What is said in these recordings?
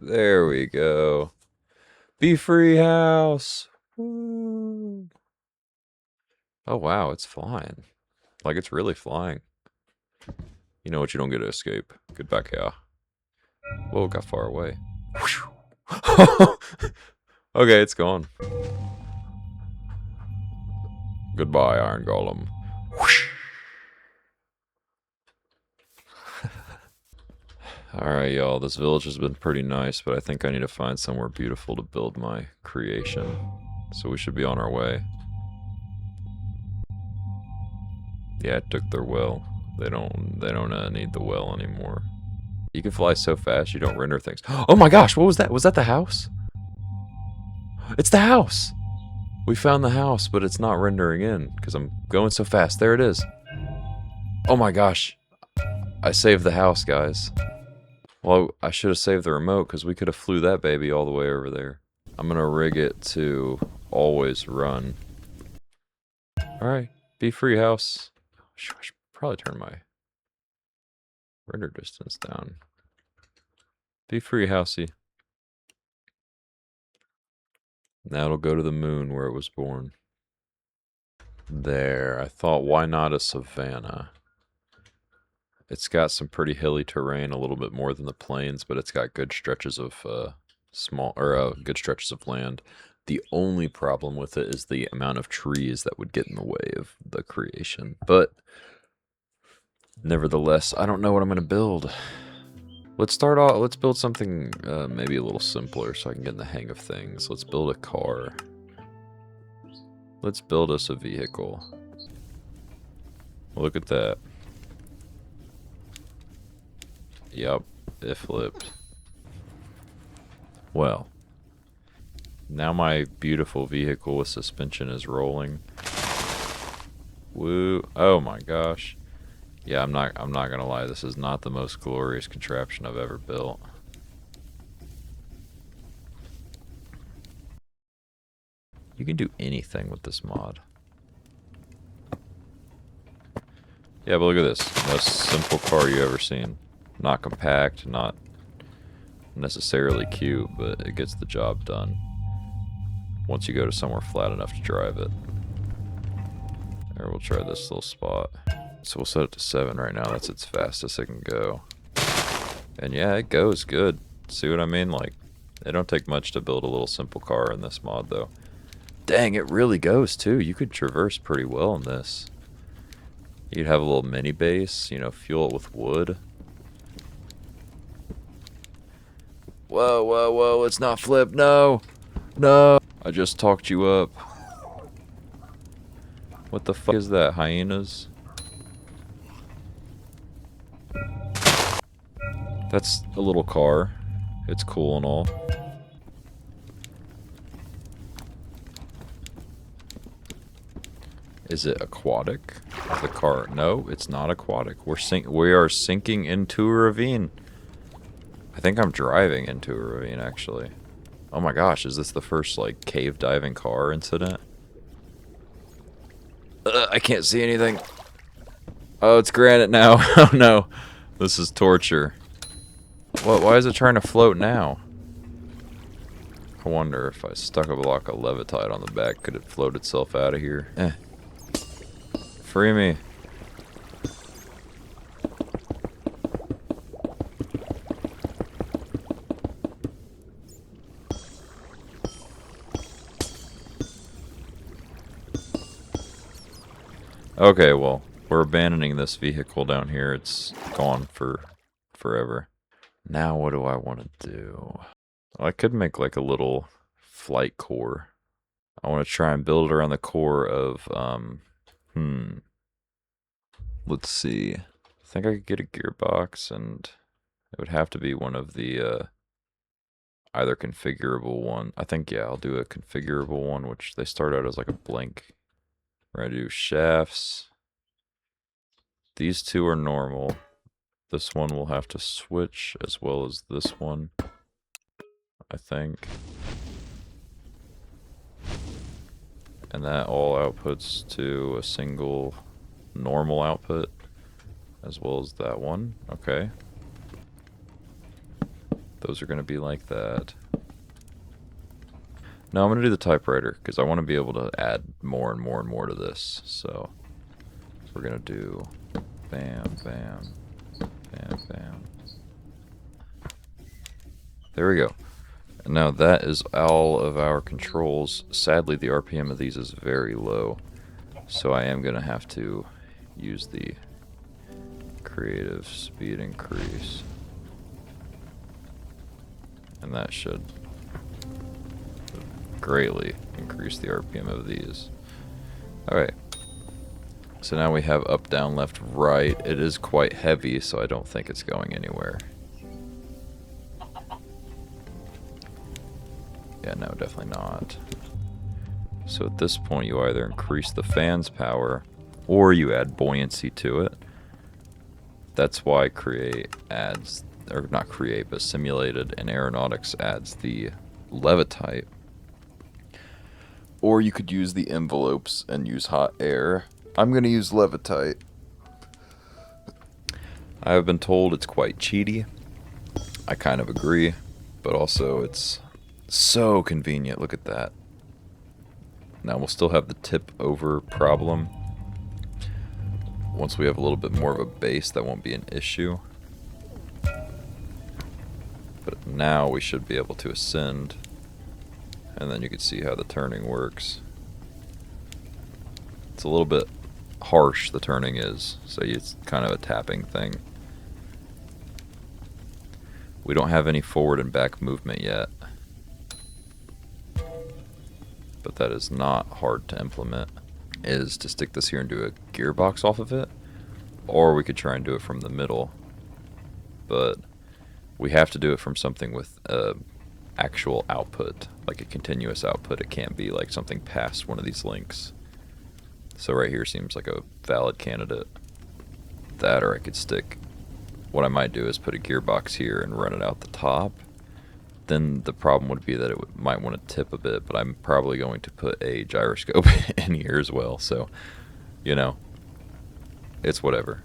There we go. Be free house. Woo. Oh wow, it's flying. Like it's really flying. You know what? You don't get to escape. Get back here. Whoa, got far away. Okay, it's gone. Goodbye, Iron Golem. Alright, y'all. This village has been pretty nice, but I think I need to find somewhere beautiful to build my creation. So we should be on our way. Yeah, it took their well. They don't need the well anymore. You can fly so fast you don't render things. Oh my gosh, what was that? Was that the house? It's the house! We found the house, but it's not rendering in because I'm going so fast. There it is. Oh my gosh. I saved the house, guys. Well, I should have saved the remote because we could have flew that baby all the way over there. I'm going to rig it to always run. Alright, be free, house. I should probably turn my render distance down. Be free, housey. Now it'll go to the moon where it was born. There, I thought, why not a savanna? It's got some pretty hilly terrain, a little bit more than the plains, but it's got good stretches of good stretches of land. The only problem with it is the amount of trees that would get in the way of the creation. But nevertheless, I don't know what I'm going to build. Let's build something maybe a little simpler so I can get in the hang of things. Let's build a car. Let's build us a vehicle. Look at that. Yep, it flipped. Well, now my beautiful vehicle with suspension is rolling. Woo! Oh my gosh. Yeah, I'm not gonna lie. This is not the most glorious contraption I've ever built. You can do anything with this mod. Yeah, but look at this. Most simple car you ever seen. Not compact, not necessarily cute, but it gets the job done. Once you go to somewhere flat enough to drive it. There, we'll try this little spot. So we'll set it to 7 right now. That's its fastest it can go. And yeah, it goes good. See what I mean? Like, it don't take much to build a little simple car in this mod, though. Dang, it really goes, too. You could traverse pretty well in this. You'd have a little mini base, you know, fuel it with wood. Whoa, whoa, whoa, let's not flip. No! No! I just talked you up. What the fuck is that? Hyenas? That's a little car. It's cool and all. Is it aquatic? The car? No, it's not aquatic. We are sinking into a ravine. I think I'm driving into a ravine, actually. Oh my gosh, is this the first, like, cave diving car incident? I can't see anything. Oh, it's granite now. Oh no. This is torture. What? Why is it trying to float now? I wonder if I stuck a block of levitite on the back, could it float itself out of here? Free me. Okay, well, we're abandoning this vehicle down here. It's gone for forever. Now what do I want to do? Well, I could make like a little flight core. I want to try and build it around the core of, let's see. I think I could get a gearbox, and it would have to be one of the, either configurable one. I think, yeah, I'll do a configurable one, which they start out as like a blank. We're going to do shafts. These two are normal. This one will have to switch as well as this one, I think. And that all outputs to a single normal output, as well as that one. Okay. Those are going to be like that. No, I'm going to do the typewriter because I want to be able to add more and more and more to this. So we're going to do bam, bam, bam, bam. There we go. And now that is all of our controls. Sadly, the RPM of these is very low. So I am going to have to use the creative speed increase. And that should greatly increase the RPM of these. Alright. So now we have up, down, left, right. It is quite heavy, so I don't think it's going anywhere. Yeah, no, definitely not. So at this point, you either increase the fan's power, or you add buoyancy to it. That's why Create adds, or not Create, but Simulated and Aeronautics adds the Levitite. Or you could use the envelopes and use hot air. I'm going to use Levitite. I have been told it's quite cheaty. I kind of agree, but also it's so convenient. Look at that. Now we'll still have the tip over problem. Once we have a little bit more of a base, that won't be an issue. But now we should be able to ascend. And then you can see how the turning works. It's a little bit harsh, the turning is, so it's kind of a tapping thing. We don't have any forward and back movement yet, but that is not hard to implement. Is to stick this here and do a gearbox off of it, or we could try and do it from the middle, but we have to do it from something with actual output, like a continuous output. It can't be like something past one of these links. So right here seems like a valid candidate. That, or I could stick, what I might do is put a gearbox here and run it out the top. Then the problem would be that it might want to tip a bit, but I'm probably going to put a gyroscope in here as well, so, you know, it's whatever.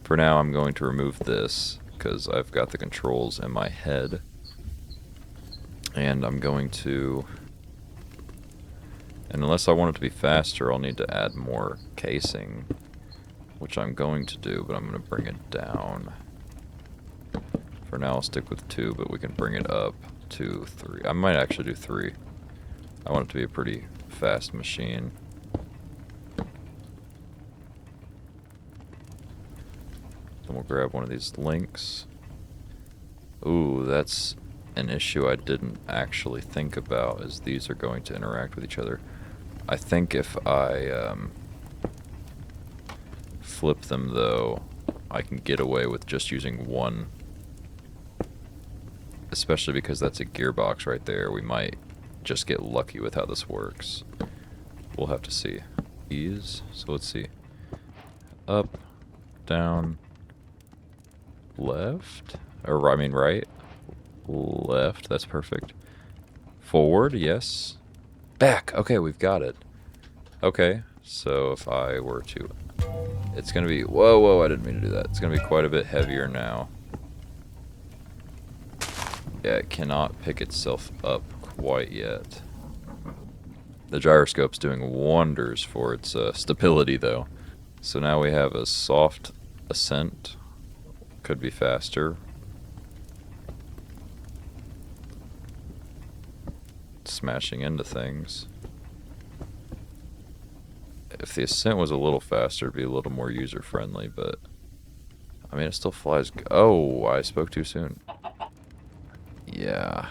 For now, I'm going to remove this, because I've got the controls in my head. And I'm going to, and unless I want it to be faster, I'll need to add more casing, which I'm going to do, but I'm going to bring it down. For now, I'll stick with 2, but we can bring it up to 3. I might actually do 3. I want it to be a pretty fast machine. Then we'll grab one of these links. Ooh, that's an issue I didn't actually think about, is these are going to interact with each other. I think if I flip them, though, I can get away with just using one. Especially because that's a gearbox right there. We might just get lucky with how this works. We'll have to see. Ease. So let's see. Up, down, left. Or I mean right. Left. That's perfect. Forward. Yes. Back. Okay, we've got it. Okay. So if I were to, it's gonna be. Whoa, whoa! I didn't mean to do that. It's gonna be quite a bit heavier now. Yeah, it cannot pick itself up quite yet. The gyroscope's doing wonders for its stability, though. So now we have a soft ascent. Could be faster. Smashing into things. If the ascent was a little faster, it'd be a little more user-friendly, but I mean, it still flies. Oh, I spoke too soon. Yeah.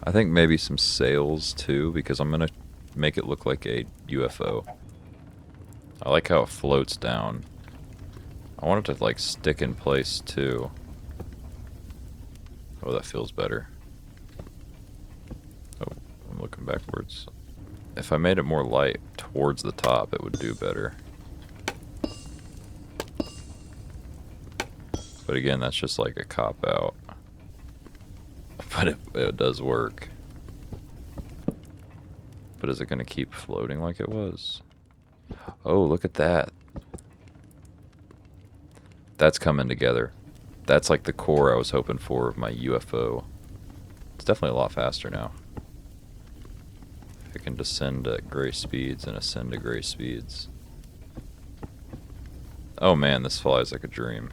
I think maybe some sails too, because I'm gonna make it look like a UFO. I like how it floats down. I want it to like stick in place too. Oh, that feels better. Oh, I'm looking backwards. If I made it more light towards the top, it would do better. But again, that's just like a cop-out. But it does work. But is it going to keep floating like it was? Oh, look at that. That's coming together. That's like the core I was hoping for of my UFO. It's definitely a lot faster now. It can descend at great speeds and ascend at great speeds. Oh man, this flies like a dream.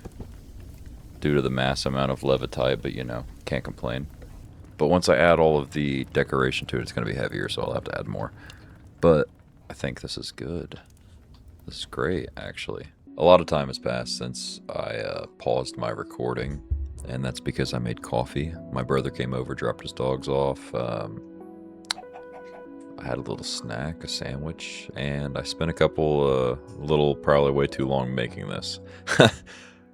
Due to the mass amount of levitite, but you know, can't complain. But once I add all of the decoration to it, it's going to be heavier, so I'll have to add more. But I think this is good. This is great, actually. A lot of time has passed since I paused my recording, and that's because I made coffee. My brother came over, dropped his dogs off. I had a little snack, a sandwich, and I spent a couple, probably way too long making this.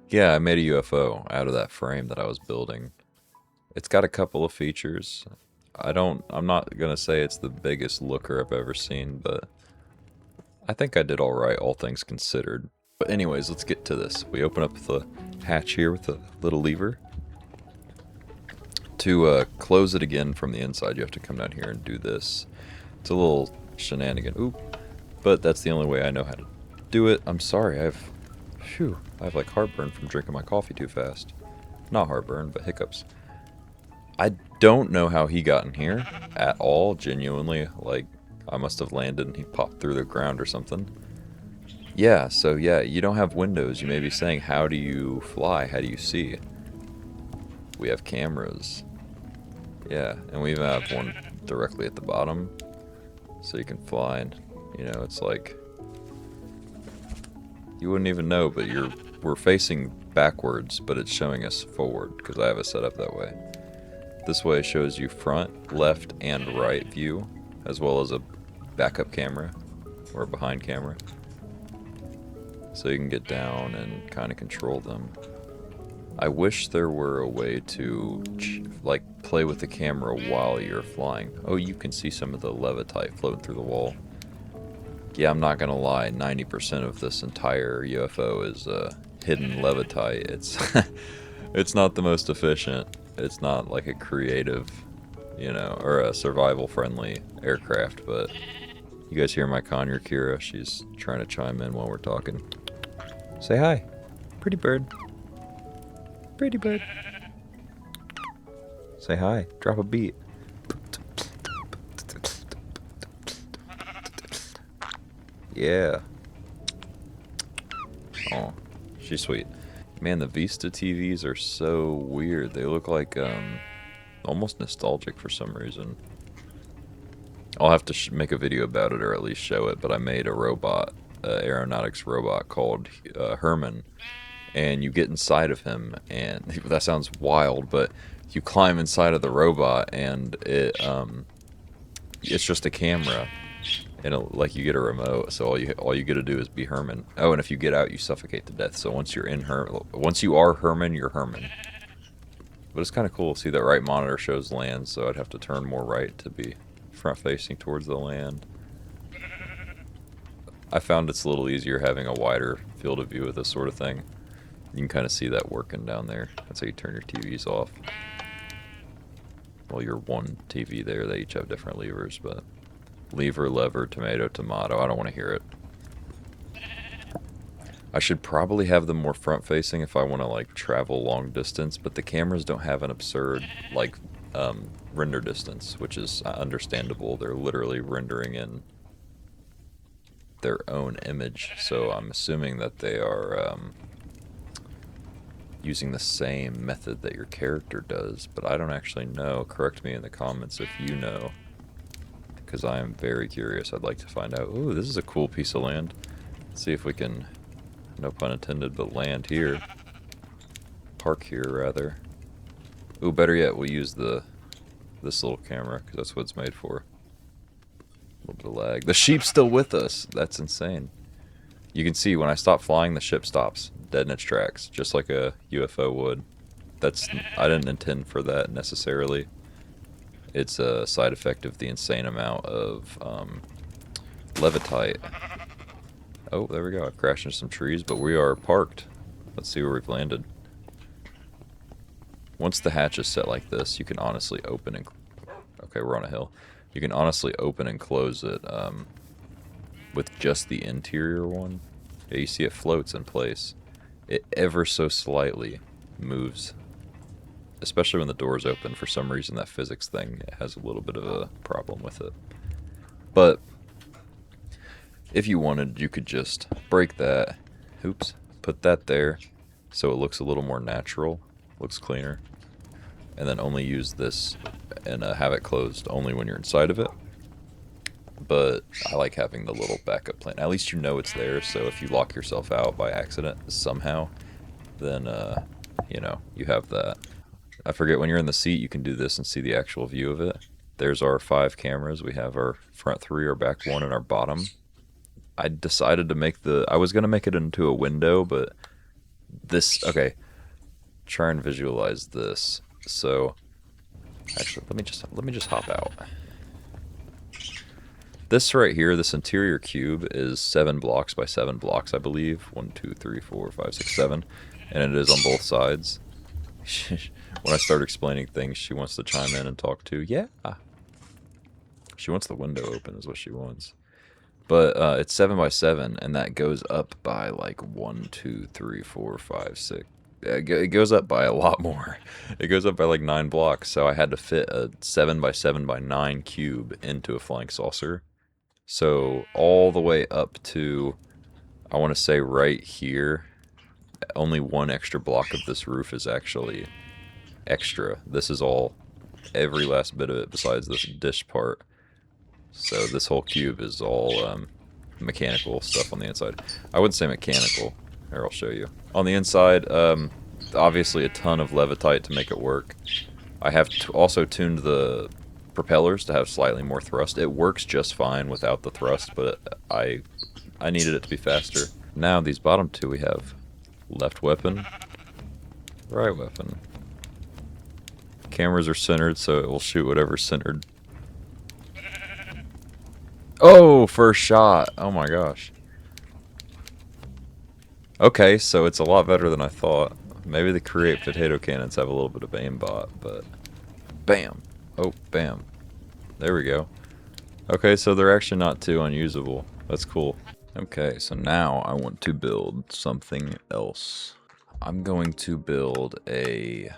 Yeah, I made a UFO out of that frame that I was building. It's got a couple of features. I'm not gonna say it's the biggest looker I've ever seen, but I think I did alright, all things considered. But anyways, let's get to this. We open up the hatch here with a little lever. To close it again from the inside, you have to come down here and do this. It's a little shenanigan. Oop. But that's the only way I know how to do it. I'm sorry, I have like heartburn from drinking my coffee too fast. Not heartburn, but hiccups. I don't know how he got in here at all, genuinely. Like, I must have landed and he popped through the ground or something. Yeah, so yeah, you don't have windows. You may be saying, how do you fly? How do you see? We have cameras. Yeah, and we even have one directly at the bottom. So you can fly and, you know, it's like... You wouldn't even know, but we're facing backwards, but it's showing us forward, because I have it set up that way. This way shows you front, left, and right view, as well as a backup camera, or a behind camera. So you can get down and kind of control them. I wish there were a way to, like, play with the camera while you're flying. Oh, you can see some of the levitite floating through the wall. Yeah, I'm not gonna lie, 90% of this entire UFO is hidden levitite. It's not the most efficient. It's not like a creative, you know, or a survival-friendly aircraft, but you guys hear my conure, Kira? She's trying to chime in while we're talking. Say hi. Pretty bird. Pretty bird. Say hi. Drop a beat. Yeah. Oh, she's sweet. Man, the Vista TVs are so weird. They look like almost nostalgic for some reason. I'll have to make a video about it, or at least show it, but I made a robot, aeronautics robot called Herman, and you get inside of him, and that sounds wild, but you climb inside of the robot, and it's just a camera. And like you get a remote, so all you get to do is be Herman. Oh, and if you get out, you suffocate to death. So once you are Herman, you're Herman. But it's kind of cool to see that right monitor shows land, so I'd have to turn more right to be front facing towards the land. I found it's a little easier having a wider field of view with this sort of thing. You can kind of see that working down there. That's how you turn your TVs off. Well, your one TV there, they each have different levers, but... Lever, lever, tomato, tomato. I don't want to hear it. I should probably have them more front-facing if I want to, like, travel long distance, but the cameras don't have an absurd, like, render distance, which is understandable. They're literally rendering in their own image, so I'm assuming that they are using the same method that your character does, but I don't actually know. Correct me in the comments if you know, because I am very curious. I'd like to find out. Ooh, this is a cool piece of land. Let's see if we can, no pun intended, but land here. Park here, rather. Ooh, better yet, we'll use this little camera, because that's what it's made for. A little bit of lag. The sheep's still with us. That's insane. You can see when I stop flying, the ship stops. Dead in its tracks, just like a UFO would. I didn't intend for that necessarily. It's a side effect of the insane amount of levitite. Oh, there we go. I've crashed into some trees, but we are parked. Let's see where we've landed. Once the hatch is set like this, you can honestly open and... Okay, we're on a hill. You can honestly open and close it with just the interior one. Yeah, you see it floats in place. It ever so slightly moves. Especially when the door's open. For some reason, that physics thing has a little bit of a problem with it. But if you wanted, you could just break that. Oops. Put that there so it looks a little more natural. Looks cleaner. And then only use this and have it closed only when you're inside of it. But I like having the little backup plan. At least you know it's there, so if you lock yourself out by accident somehow, then, you know, you have that. I forget, when you're in the seat, you can do this and see the actual view of it. There's our 5 cameras. We have our front 3, our back 1, and our bottom. I decided to make I was going to make it into a window, but this, okay, try and visualize this. So, actually, let me just hop out. This right here, this interior cube, is 7 blocks by 7 blocks, I believe. 1, 2, 3, 4, 5, 6, 7. And it is on both sides. When I start explaining things, she wants to chime in and talk too. Yeah. She wants the window open is what she wants. But it's 7 by 7, and that goes up by like 1, 2, 3, 4, 5, 6. It goes up by a lot more. It goes up by like 9 blocks, so I had to fit a 7 by 7 by 9 cube into a flying saucer. So all the way up to, I want to say right here, only 1 extra block of this roof is actually extra. This is all, every last bit of it besides this dish part. So this whole cube is all mechanical stuff on the inside. I wouldn't say mechanical. Here, I'll show you. On the inside, obviously a ton of Levitite to make it work. I have also tuned the propellers to have slightly more thrust. It works just fine without the thrust, but I needed it to be faster. Now these bottom 2 we have left weapon, right weapon. Cameras are centered, so it will shoot whatever's centered. Oh, first shot. Oh my gosh. Okay, so it's a lot better than I thought. Maybe the Create potato cannons have a little bit of aimbot, but bam. Oh, bam. There we go. Okay, so they're actually not too unusable. That's cool. Okay, so now I want to build something else. I'm going to build a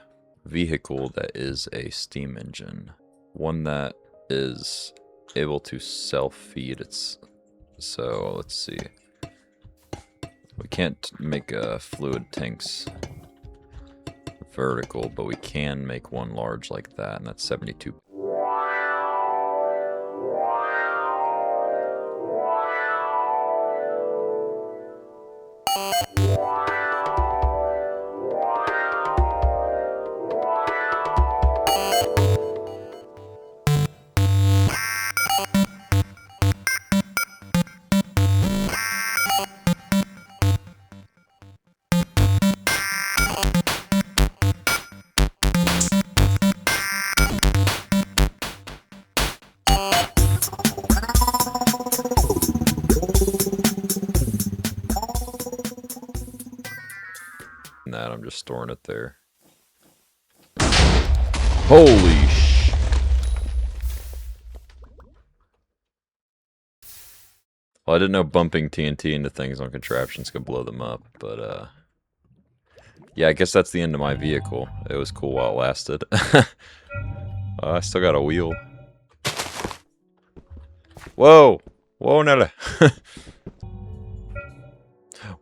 vehicle that is a steam engine. One that is able to self-feed its... So, let's see. We can't make fluid tanks vertical, but we can make one large like that, and that's 72. That I'm just storing it there. Holy sh! Well, I didn't know bumping TNT into things on contraptions could blow them up, but yeah, I guess that's the end of my vehicle. It was cool while it lasted. I still got a wheel. Whoa! Whoa, Nelly!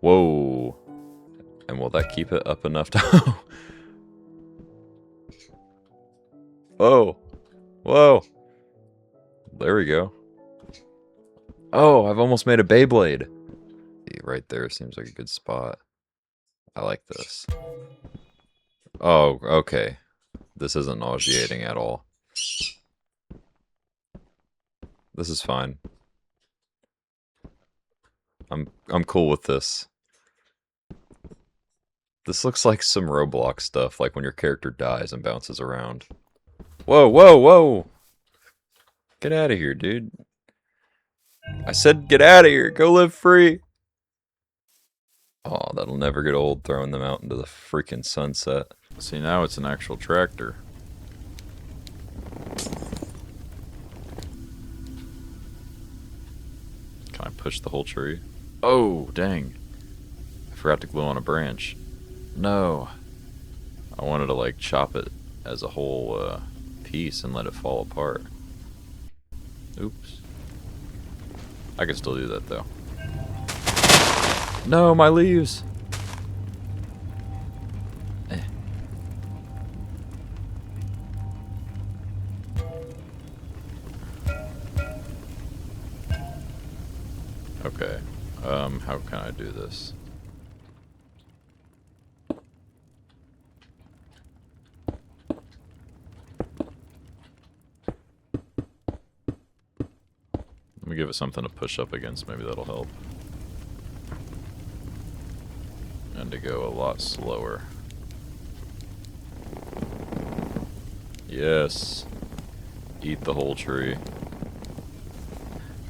Whoa! And will that keep it up enough to... Whoa! Whoa! There we go. Oh, I've almost made a Beyblade. Right there seems like a good spot. I like this. Oh, okay. This isn't nauseating at all. This is fine. I'm cool with this. This looks like some Roblox stuff, like when your character dies and bounces around. Whoa, whoa, whoa! Get out of here, dude. I said get out of here, go live free! Oh, that'll never get old, throwing them out into the freaking sunset. See, now it's an actual tractor. Can I push the whole tree? Oh, dang. I forgot to glue on a branch. No. I wanted to like chop it as a whole piece and let it fall apart. Oops. I can still do that though. No, my leaves! Okay. How can I do this? Let me give it something to push up against, maybe that'll help. And to go a lot slower. Yes. Eat the whole tree.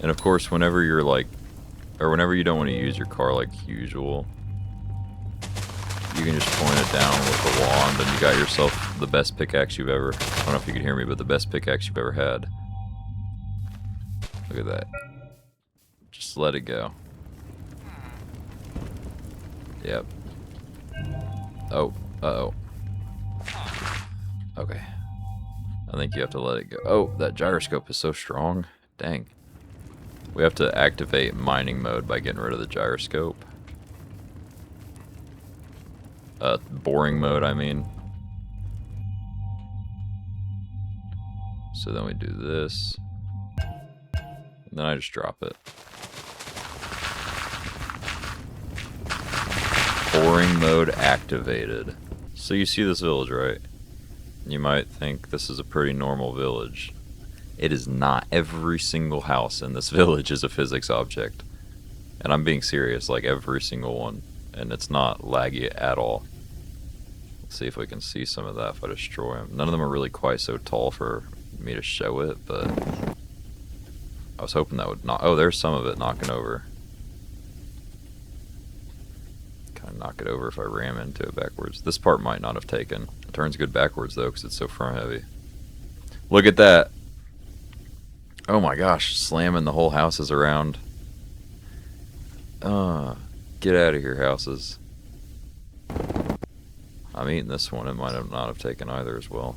And of course, whenever you're like, or whenever you don't want to use your car like usual, you can just point it down with the wand and you got yourself the best pickaxe you've ever, I don't know if you can hear me, but the best pickaxe you've ever had. Look at that. Just let it go. Yep. Oh, uh-oh. Okay. I think you have to let it go. Oh, that gyroscope is so strong. Dang. We have to activate mining mode by getting rid of the gyroscope. Boring mode, I mean. So then we do this. And then I just drop it. Boring mode activated. So you see this village, right? You might think this is a pretty normal village. It is not. Every single house in this village is a physics object. And I'm being serious, like every single one. And it's not laggy at all. Let's see if we can see some of that if I destroy them. None of them are really quite so tall for me to show it, but I was hoping that would not. Oh, there's some of it knocking over. Kind of knock it over if I ram into it backwards. This part might not have taken. It turns good backwards though because it's so front heavy. Look at that. Oh my gosh, slamming the whole houses around. Get out of here, houses. I'm eating this one. It might have not have taken either as well.